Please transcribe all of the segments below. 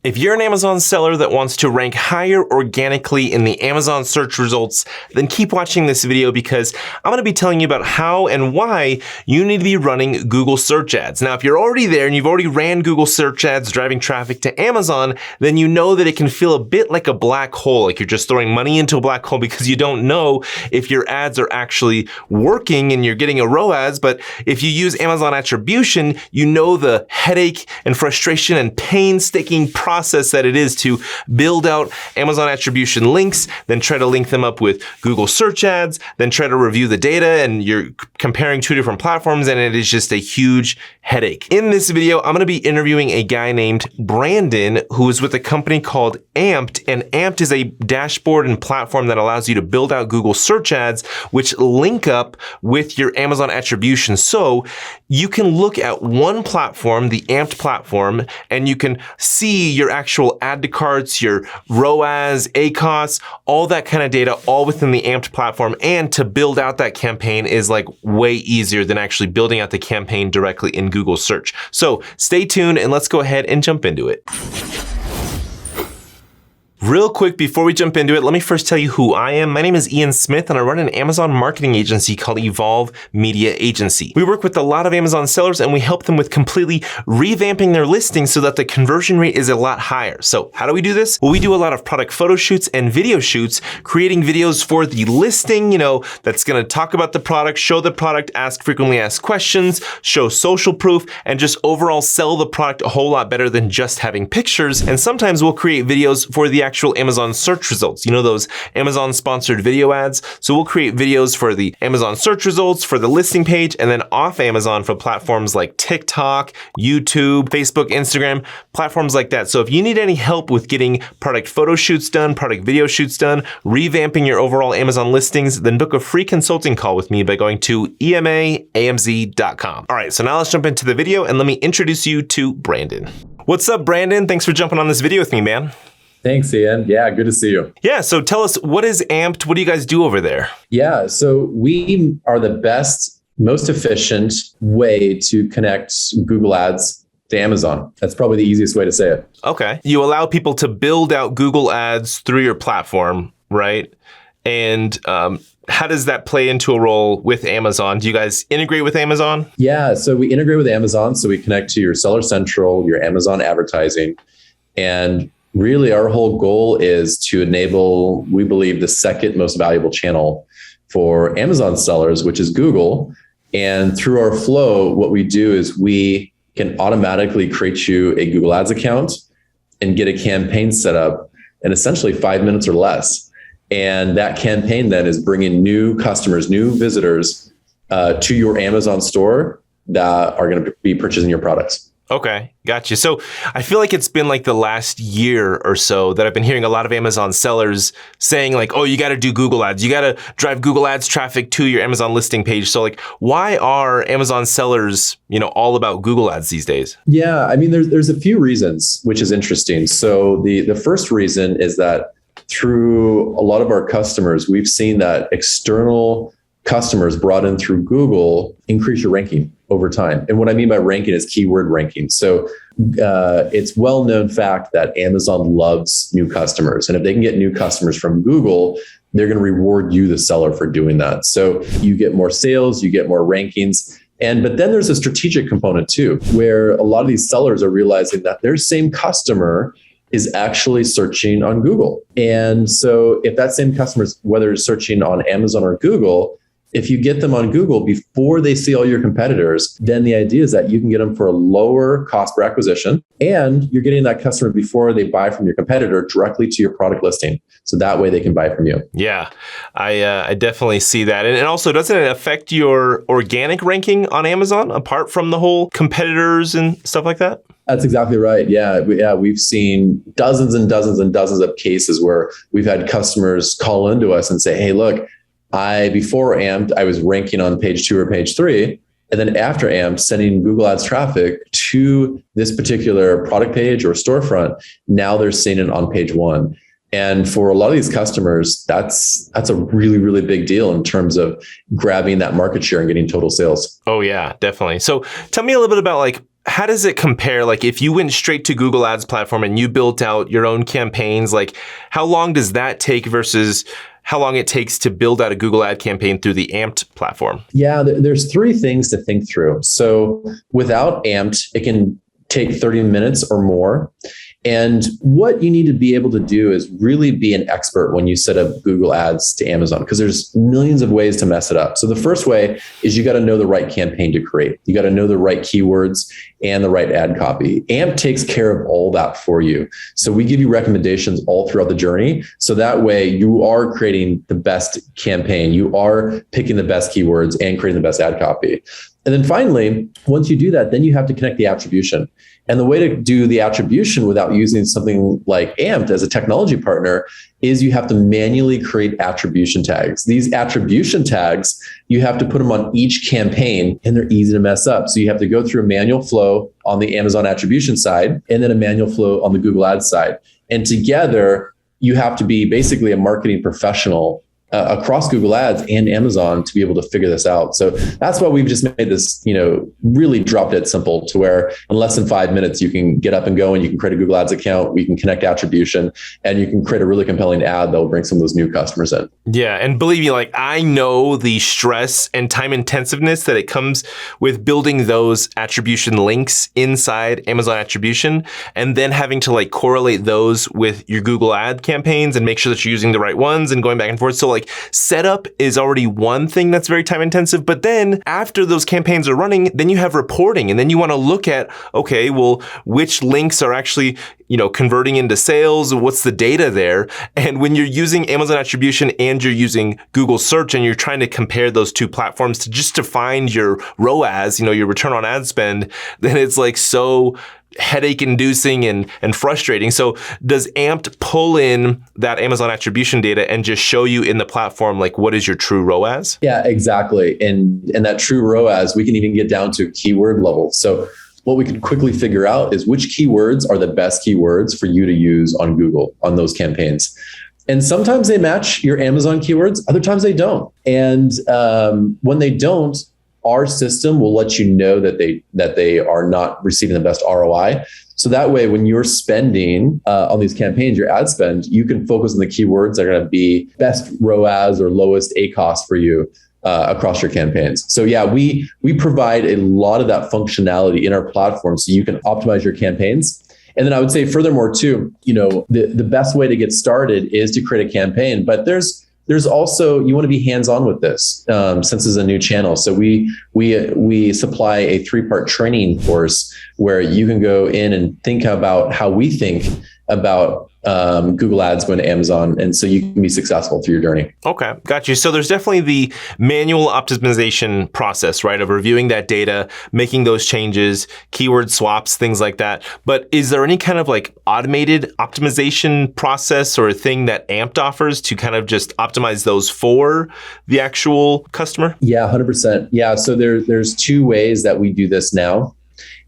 If you're an Amazon seller that wants to rank higher organically in the Amazon search results, then keep watching this video because I'm going to be telling you about how and why you need to be running Google search ads. Now, if you're already there and you've already ran Google search ads driving traffic to Amazon, then you know that it can feel a bit like a black hole, like you're just throwing money into a black hole because you don't know if your ads are actually working and you're getting a ROAS. But if you use Amazon attribution, you know the headache and frustration and painstaking process that it is to build out Amazon attribution links, then try to link them up with Google search ads, then try to review the data, and you're comparing two different platforms, and it is just a huge headache. In this video, I'm going to be interviewing a guy named Brandon who is with a company called Amped, and Amped is a dashboard and platform that allows you to build out Google search ads which link up with your Amazon attribution. So you can look at one platform, the Amped platform, and you can see your actual add to carts, your ROAS, ACOS, all that kind of data, all within the Amped platform. And to build out that campaign is like way easier than actually building out the campaign directly in Google search. So stay tuned and let's go ahead and jump into it. Real quick, before we jump into it, let me first tell you who I am. My name is Ian Smith, and I run an Amazon marketing agency called Evolve Media Agency. We work with a lot of Amazon sellers, and we help them with completely revamping their listings so that the conversion rate is a lot higher. So how do we do this? Well, we do a lot of product photo shoots and video shoots, creating videos for the listing, that's going to talk about the product, show the product, ask frequently asked questions, show social proof, and just overall sell the product a whole lot better than just having pictures. And sometimes we'll create videos for the actual Amazon search results. Those Amazon sponsored video ads. So we'll create videos for the Amazon search results, for the listing page, and then off Amazon for platforms like TikTok, YouTube, Facebook, Instagram, platforms like that. So if you need any help with getting product photo shoots done, product video shoots done, revamping your overall Amazon listings, then book a free consulting call with me by going to emaamz.com. All right, so now let's jump into the video and let me introduce you to Brandon. What's up, Brandon? Thanks for jumping on this video with me, man. Thanks, Ian. Yeah, good to see you. Yeah, so tell us, what is Amped? What do you guys do over there? Yeah, so we are the best, most efficient way to connect Google Ads to Amazon. That's probably the easiest way to say it. Okay. You allow people to build out Google Ads through your platform, right? And how does that play into a role with Amazon? Do you guys integrate with Amazon? Yeah, so we integrate with Amazon. So we connect to your Seller Central, your Amazon advertising, and really, our whole goal is to enable, we believe, the second most valuable channel for Amazon sellers, which is Google. And through our flow, what we do is we can automatically create you a Google Ads account and get a campaign set up in essentially 5 minutes or less. And that campaign then is bringing new customers, new visitors to your Amazon store that are going to be purchasing your products. Okay, gotcha. So I feel like it's been like the last year or so that I've been hearing a lot of Amazon sellers saying like, oh, you got to do Google Ads. You got to drive Google Ads traffic to your Amazon listing page. So like, why are Amazon sellers, all about Google Ads these days? Yeah, I mean, there's a few reasons, which is interesting. So the first reason is that through a lot of our customers, we've seen that external customers brought in through Google increase your ranking over time. And what I mean by ranking is keyword ranking. So it's well-known fact that Amazon loves new customers. And if they can get new customers from Google, they're going to reward you, the seller, for doing that. So you get more sales, you get more rankings. But then there's a strategic component too, where a lot of these sellers are realizing that their same customer is actually searching on Google. And so if that same customer, whether it's searching on Amazon or Google, if you get them on Google before they see all your competitors, then the idea is that you can get them for a lower cost per acquisition, and you're getting that customer before they buy from your competitor directly to your product listing. So that way they can buy from you. Yeah, I definitely see that. And also, doesn't it affect your organic ranking on Amazon apart from the whole competitors and stuff like that? That's exactly right. Yeah, we've seen dozens and dozens and dozens of cases where we've had customers call into us and say, hey, look, before Amped, I was ranking on page 2 or page 3. And then after Amped, sending Google Ads traffic to this particular product page or storefront, now they're seeing it on page 1. And for a lot of these customers, that's a really, really big deal in terms of grabbing that market share and getting total sales. Oh, yeah, definitely. So tell me a little bit about how does it compare? Like if you went straight to Google Ads platform and you built out your own campaigns, like how long does that take versus how long it takes to build out a Google ad campaign through the Amped platform? Yeah, there's three things to think through. So without Amped, it can take 30 minutes or more. And what you need to be able to do is really be an expert when you set up Google Ads to Amazon, because there's millions of ways to mess it up. So the first way is you got to know the right campaign to create. You got to know the right keywords and the right ad copy. AMP takes care of all that for you. So we give you recommendations all throughout the journey. So that way you are creating the best campaign. You are picking the best keywords and creating the best ad copy. And then finally, once you do that, then you have to connect the attribution. And the way to do the attribution without using something like Amped as a technology partner is you have to manually create attribution tags. These attribution tags, you have to put them on each campaign, and they're easy to mess up. So you have to go through a manual flow on the Amazon attribution side and then a manual flow on the Google Ads side. And together, you have to be basically a marketing professional across Google Ads and Amazon to be able to figure this out. So that's why we've just made this, really drop dead simple to where in less than 5 minutes, you can get up and go and you can create a Google Ads account. We can connect attribution and you can create a really compelling ad that will bring some of those new customers in. Yeah. And believe me, I know the stress and time intensiveness that it comes with building those attribution links inside Amazon attribution and then having to correlate those with your Google ad campaigns and make sure that you're using the right ones and going back and forth. So setup is already one thing that's very time intensive, but then after those campaigns are running, then you have reporting and then you want to look at, okay, well, which links are actually, converting into sales? What's the data there? And when you're using Amazon attribution and you're using Google search and you're trying to compare those two platforms to find your ROAS, your return on ad spend, then it's so headache inducing and frustrating. So does Amped pull in that Amazon attribution data and just show you in the platform, what is your true ROAS? Yeah, exactly. And that true ROAS, we can even get down to keyword level. So what we can quickly figure out is which keywords are the best keywords for you to use on Google on those campaigns. And sometimes they match your Amazon keywords, other times they don't. And when they don't, our system will let you know that they are not receiving the best ROI. So that way, when you're spending on these campaigns, your ad spend, you can focus on the keywords that are going to be best ROAS or lowest ACoS for you across your campaigns. So yeah, we provide a lot of that functionality in our platform so you can optimize your campaigns. And then I would say furthermore too, the best way to get started is to create a campaign, but there's also, you want to be hands-on with this since this is a new channel. So we supply a 3-part training course where you can go in and think about how we think about Google Ads going to Amazon. And so you can be successful through your journey. Okay, got you. So there's definitely the manual optimization process, right? Of reviewing that data, making those changes, keyword swaps, things like that. But is there any kind of automated optimization process or a thing that Amped offers to kind of just optimize those for the actual customer? Yeah, 100%. Yeah, so there's 2 ways that we do this now.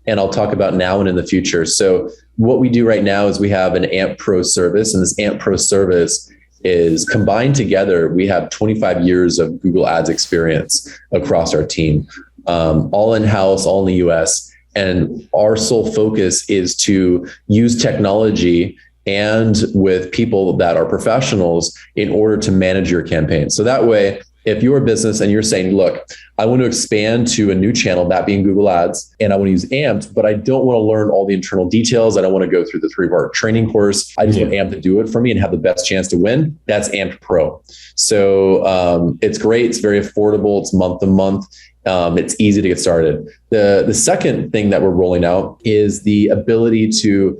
And I'll talk about now and in the future. So what we do right now is we have an AMP Pro service, and this AMP Pro service is combined together. We have 25 years of Google Ads experience across our team, all in-house, all in the US. And our sole focus is to use technology and with people that are professionals in order to manage your campaign. So that way, if you're a business and you're saying, look, I want to expand to a new channel, that being Google Ads, and I want to use Amped, but I don't want to learn all the internal details. I don't want to go through the 3-part training course. I just want Amped to do it for me and have the best chance to win. That's Amped Pro. So it's great. It's very affordable. It's month to month. It's easy to get started. The second thing that we're rolling out is the ability to,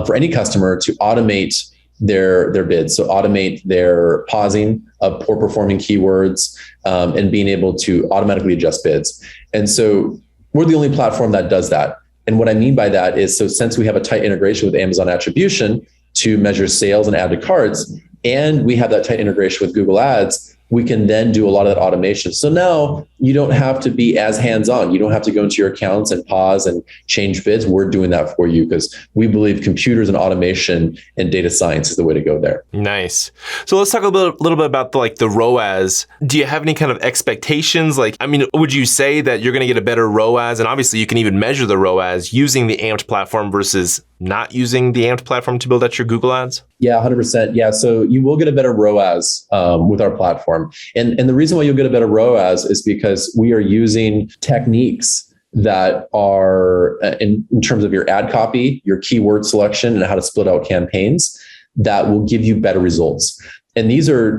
for any customer to automate their bids. So automate their pausing of poor performing keywords and being able to automatically adjust bids. And so we're the only platform that does that. And what I mean by that is, so since we have a tight integration with Amazon attribution to measure sales and add to carts, and we have that tight integration with Google Ads, we can then do a lot of that automation. So now you don't have to be as hands-on. You don't have to go into your accounts and pause and change bids. We're doing that for you because we believe computers and automation and data science is the way to go there. Nice. So let's talk a little bit about the ROAS. Do you have any kind of expectations? Would you say that you're going to get a better ROAS? And obviously you can even measure the ROAS using the Amped platform versus not using the Amped platform to build out your Google ads? Yeah, 100%. Yeah. So you will get a better ROAS with our platform. And the reason why you'll get a better ROAS is because we are using techniques that are in terms of your ad copy, your keyword selection, and how to split out campaigns that will give you better results. And these are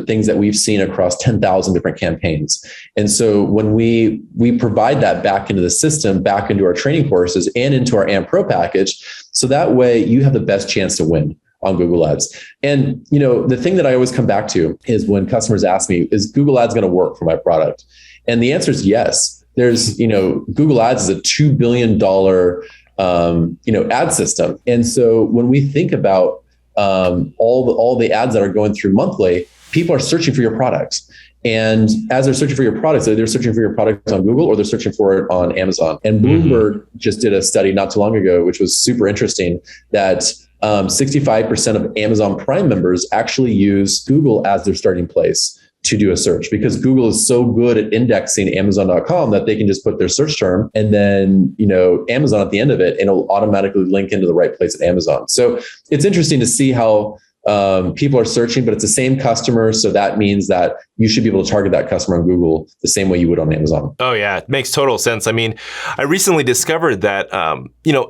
things that we've seen across 10,000 different campaigns. And so when we provide that back into the system, back into our training courses and into our AMP Pro package, so that way you have the best chance to win on Google Ads. And the thing that I always come back to is when customers ask me, is Google Ads going to work for my product? And the answer is yes. There's, Google Ads is a $2 billion ad system. And so when we think about all the ads that are going through monthly, people are searching for your products. And as they're searching for your products, they're searching for your products on Google or they're searching for it on Amazon. And Bloomberg just did a study not too long ago, which was super interesting, that 65% of Amazon Prime members actually use Google as their starting place to do a search, because Google is so good at indexing Amazon.com that they can just put their search term and then, Amazon at the end of it, and it'll automatically link into the right place at Amazon. So it's interesting to see how people are searching, but it's the same customer. So that means that you should be able to target that customer on Google the same way you would on Amazon. Oh yeah, it makes total sense. I recently discovered that,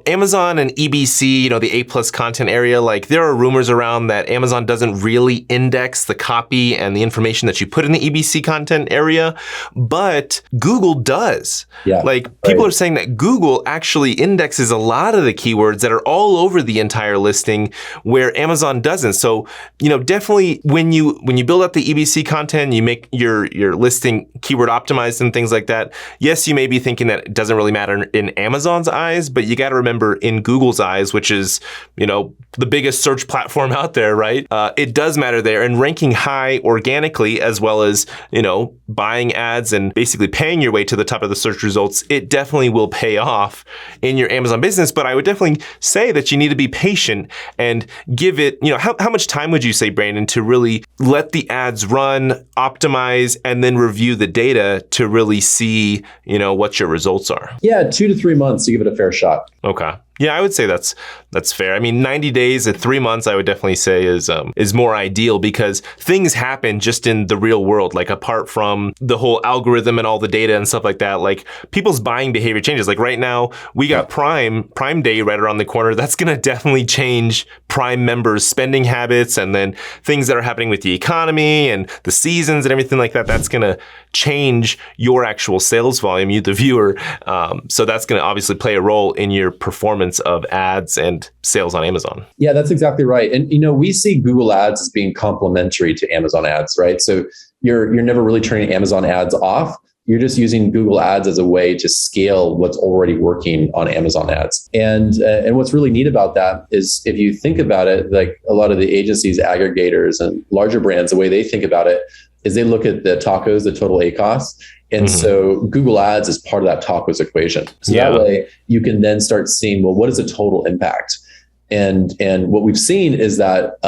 Amazon and EBC, the A+ content area, there are rumors around that Amazon doesn't really index the copy and the information that you put in the EBC content area, but Google does. Yeah, people are saying that Google actually indexes a lot of the keywords that are all over the entire listing where Amazon doesn't. So, definitely when you build up the EBC content, you make your listing keyword optimized and things like that. Yes, you may be thinking that it doesn't really matter in Amazon's eyes, but you got to remember in Google's eyes, which is, the biggest search platform out there, right? It does matter there, and ranking high organically, as well as, buying ads and basically paying your way to the top of the search results, it definitely will pay off in your Amazon business. But I would definitely say that you need to be patient and give it, how much time would you say, Brandon, to really let the ads run, optimize, and then review the data to really see, what your results are? Yeah, 2 to 3 months to give it a fair shot. Okay. Yeah, I would say that's fair. 90 days to 3 months, I would definitely say is more ideal, because things happen just in the real world. Apart from the whole algorithm and all the data and stuff like that, people's buying behavior changes. Right now, we got Prime Day right around the corner. That's going to definitely change Prime members' spending habits, and then things that are happening with the economy and the seasons and everything like that. That's going to change your actual sales volume, you the viewer. So that's going to obviously play a role in your performance of ads and sales on Amazon. Yeah, that's exactly right. And we see Google Ads as being complementary to Amazon ads, right? So you're never really turning Amazon ads off. You're just using Google Ads as a way to scale what's already working on Amazon ads. And what's really neat about that is, if you think about it, a lot of the agencies, aggregators, and larger brands, the way they think about it is they look at the tacos, the total ACoS. And so Google Ads is part of that tacos equation. So that way you can then start seeing, well, what is the total impact? And what we've seen is that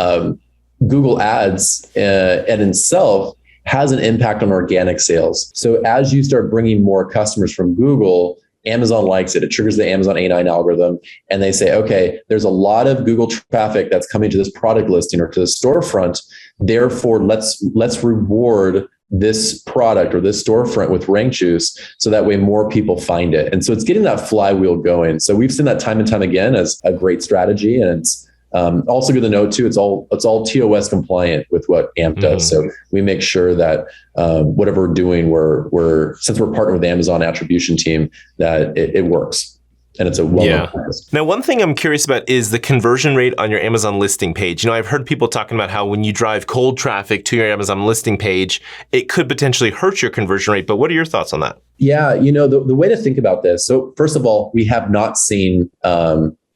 Google Ads in itself has an impact on organic sales. So as you start bringing more customers from Google, Amazon likes it. It triggers the Amazon A9 algorithm, and they say, okay, there's a lot of Google traffic that's coming to this product listing or to the storefront. Therefore, let's reward this product or this storefront with rank juice, so that way more people find it. And so it's getting that flywheel going. So we've seen that time and time again as a great strategy. And it's also good to note too, it's all TOS compliant with what AMP does. So we make sure that whatever we're doing, since we're partnered with the Amazon attribution team, that it works. And it's a well-known practice. Now, one thing I'm curious about is the conversion rate on your Amazon listing page. I've heard people talking about how when you drive cold traffic to your Amazon listing page, it could potentially hurt your conversion rate. But what are your thoughts on that? Yeah, the way to think about this. So first of all, we have not seen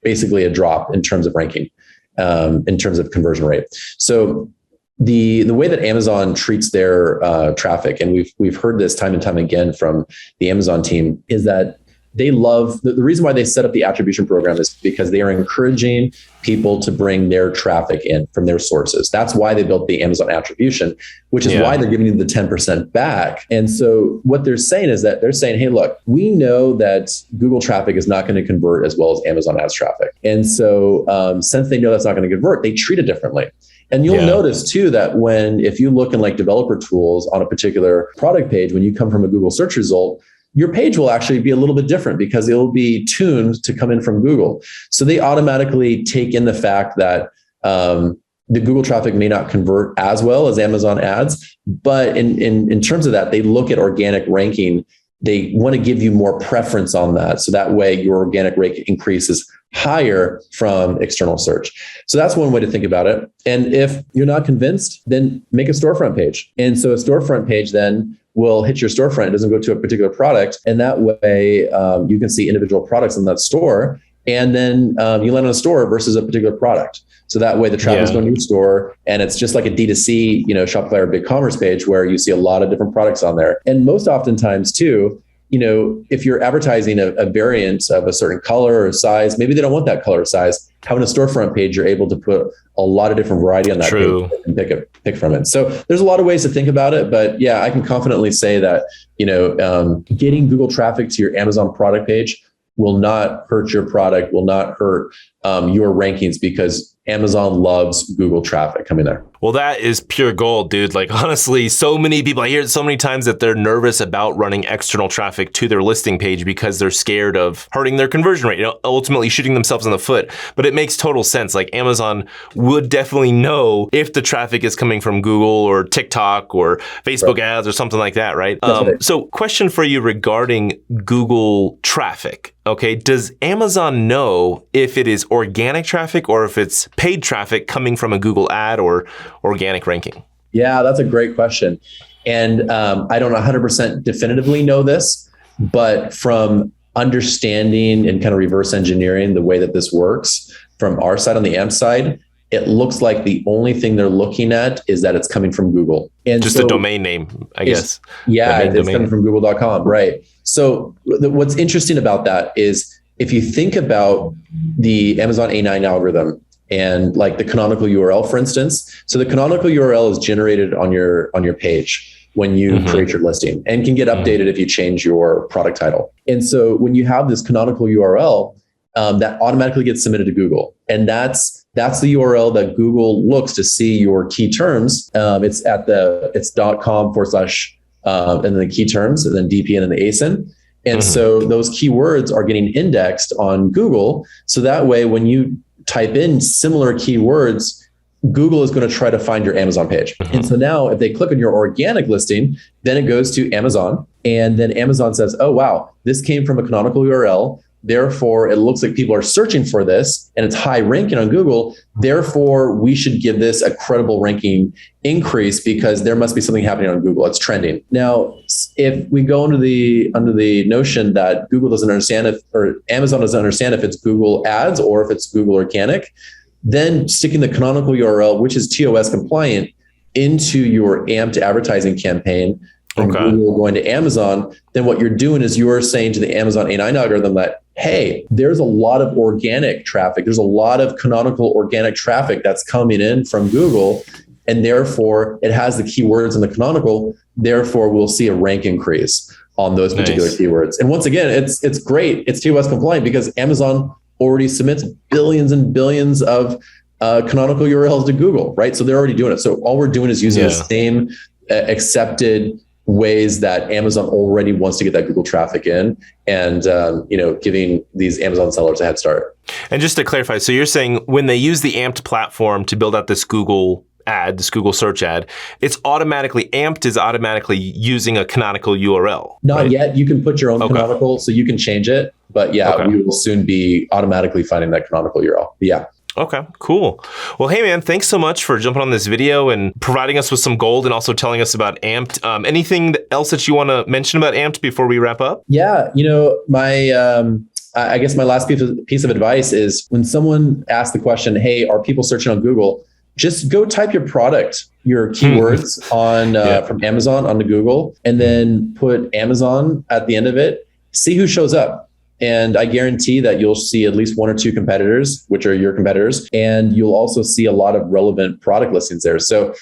basically a drop in terms of ranking, in terms of conversion rate. So the way that Amazon treats their traffic, and we've heard this time and time again from the Amazon team, is that they love the reason why they set up the attribution program is because they are encouraging people to bring their traffic in from their sources. That's why they built the Amazon attribution, which is why they're giving you the 10% back. And so what they're saying is that they're saying, hey, look, we know that Google traffic is not going to convert as well as Amazon ads traffic. And so since they know that's not going to convert, they treat it differently. And you'll notice too that if you look in like developer tools on a particular product page, when you come from a Google search result, your page will actually be a little bit different because it'll be tuned to come in from Google. So they automatically take in the fact that the Google traffic may not convert as well as Amazon ads, but in terms of that, they look at organic ranking. They want to give you more preference on that. So that way your organic rate increases higher from external search. So that's one way to think about it. And if you're not convinced, then make a storefront page. And so a storefront page then will hit your storefront. It doesn't go to a particular product. And that way you can see individual products in that store. And then you land on a store versus a particular product. So that way the traffic is going to your store, and it's just like a D2C, Shopify or BigCommerce page where you see a lot of different products on there. And most oftentimes too, if you're advertising a variant of a certain color or size, maybe they don't want that color or size. Having a storefront page, you're able to put a lot of different variety on that page and pick from it. So there's a lot of ways to think about it, but yeah, I can confidently say that, getting Google traffic to your Amazon product page will not hurt your product, will not hurt your rankings, because Amazon loves Google traffic coming there. Well, that is pure gold, dude. Like, honestly, so many people, I hear it so many times that they're nervous about running external traffic to their listing page because they're scared of hurting their conversion rate, ultimately shooting themselves in the foot. But it makes total sense. Like, Amazon would definitely know if the traffic is coming from Google or TikTok or Facebook ads or something like that, right? So question for you regarding Google traffic. Okay, does Amazon know if it is organic traffic or if it's paid traffic coming from a Google ad or organic ranking? Yeah, that's a great question. And I don't 100% definitively know this, but from understanding and kind of reverse engineering the way that this works from our side on the AMP side, it looks like the only thing they're looking at is that it's coming from Google. And just a domain name, I guess. Yeah, it's coming from google.com, right? So what's interesting about that is if you think about the Amazon A9 algorithm and like the canonical URL, for instance. So the canonical URL is generated on your page when you create your listing and can get updated if you change your product title. And so when you have this canonical URL, that automatically gets submitted to Google. And that's the URL that Google looks to see your key terms. It's .com / and then the key terms, and then DP and then the ASIN. And so those keywords are getting indexed on Google. So that way, when you type in similar keywords, Google is going to try to find your Amazon page. And so now if they click on your organic listing, then it goes to Amazon. And then Amazon says, oh, wow, this came from a canonical URL. Therefore, it looks like people are searching for this and it's high ranking on Google. Therefore, we should give this a credible ranking increase because there must be something happening on Google. It's trending. Now, if we go under the notion that Google doesn't understand or Amazon doesn't understand if it's Google ads or if it's Google organic, then sticking the canonical URL, which is TOS compliant, into your amped advertising campaign from Google going to Amazon, then what you're doing is you are saying to the Amazon A9 algorithm that, hey, there's a lot of organic traffic. There's a lot of canonical organic traffic that's coming in from Google. And therefore, it has the keywords in the canonical. Therefore, we'll see a rank increase on those particular keywords. And once again, it's great. It's TOS compliant because Amazon already submits billions and billions of canonical URLs to Google, right? So they're already doing it. So all we're doing is using the same accepted ways that Amazon already wants to get that Google traffic in and, giving these Amazon sellers a head start. And just to clarify, so you're saying when they use the Amped platform to build out this Google ad, this Google search ad, it's Amped is automatically using a canonical URL. Not yet. You can put your own canonical, so you can change it. But we will soon be automatically finding that canonical URL. Yeah. Okay, cool. Well, hey, man, thanks so much for jumping on this video and providing us with some gold and also telling us about Amped. Anything else that you want to mention about Amped before we wrap up? Yeah, I guess my last piece of advice is when someone asks the question, hey, are people searching on Google? just go type your product, your keywords on from Amazon onto Google, and then put Amazon at the end of it. See who shows up. And I guarantee that you'll see at least one or two competitors, which are your competitors, and you'll also see a lot of relevant product listings there. So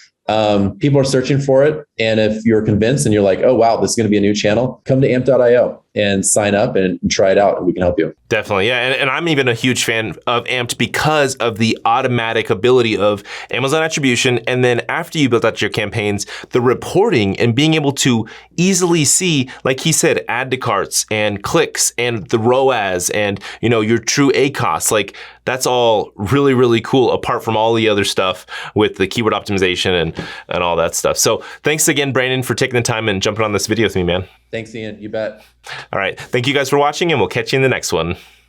people are searching for it. And if you're convinced and you're like, oh, wow, this is going to be a new channel, come to amp.io and sign up and try it out, and we can help you. Definitely, yeah. And I'm even a huge fan of Amped because of the automatic ability of Amazon attribution. And then after you build out your campaigns, the reporting and being able to easily see, like he said, add to carts and clicks and the ROAS and, you know, your true ACoS. Like that's all really, really cool apart from all the other stuff with the keyword optimization and all that stuff. So thanks again, Brandon, for taking the time and jumping on this video with me, man. Thanks, Ian. You bet. All right. Thank you guys for watching, and we'll catch you in the next one.